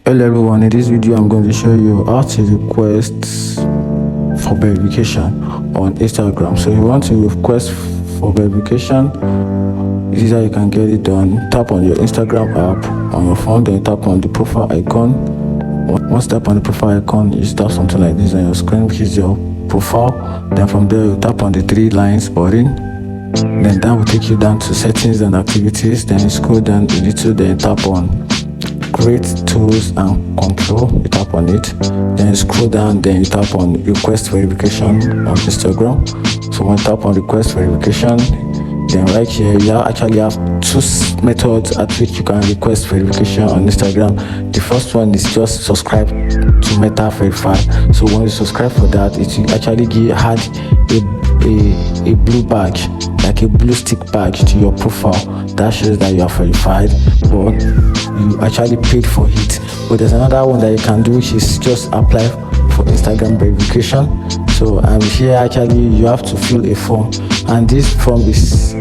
Hello everyone, in this video I'm going to show you how to request for verification on Instagram. So you want to request for verification, this is how you can get it done. Tap on your Instagram app on your phone, then tap on the profile icon. Once tap on the profile icon, you start something like this on your screen, which is your profile. Then from there you tap on the 3 lines button, then that will take you down to settings and activities. Then you scroll down a little, then tap on create tools and control, you tap on it, then you scroll down, then you tap on request verification on Instagram. So when you tap on request verification, then right here you actually have 2 methods at which you can request verification on Instagram. The first one is just subscribe to Meta Verify. So when you subscribe for that, it will actually add a blue badge, like a blue stick badge to your profile that shows that you are verified, but you actually paid for it. But there's another one that you can do, which is just apply for Instagram verification. So here actually you have to fill a form, and this form is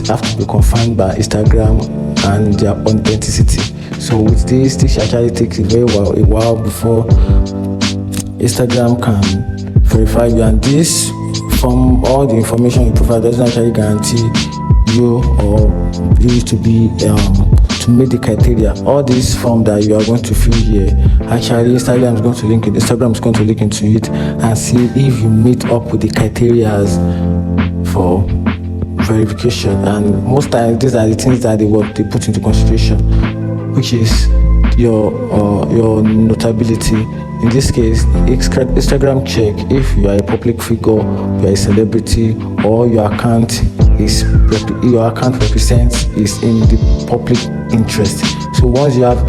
have to be confirmed by Instagram and their authenticity. So with this actually takes a while before Instagram can verify you, and this from all the information you provide doesn't actually guarantee you or you to be to meet the criteria. All this form that you are going to fill here, actually Instagram is going to link into it and see if you meet up with the criteria for verification. And most times these are the things that they put into consideration, which is your notability. In this case, Instagram check if you are a public figure, you are a celebrity, or your account represents is in the public interest. So once you have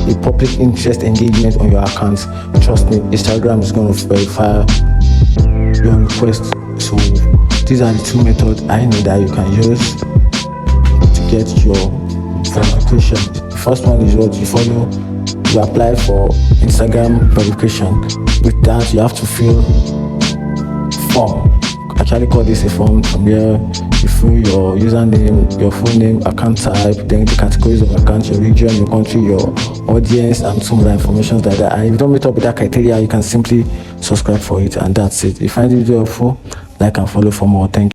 a public interest engagement on your account, trust me, Instagram is going to verify your request. So these are the 2 methods I know that you can use to get your verification. The first one is what you follow. You apply for Instagram verification. With that, you have to fill form. Actually call this a form. From here you fill your username, your full name, account type, then the categories of account, your region, your country, your audience, and some other information like that. And if you don't meet up with that criteria, you can simply subscribe for it, and that's it. If you find the video helpful, like and follow for more. Thank you.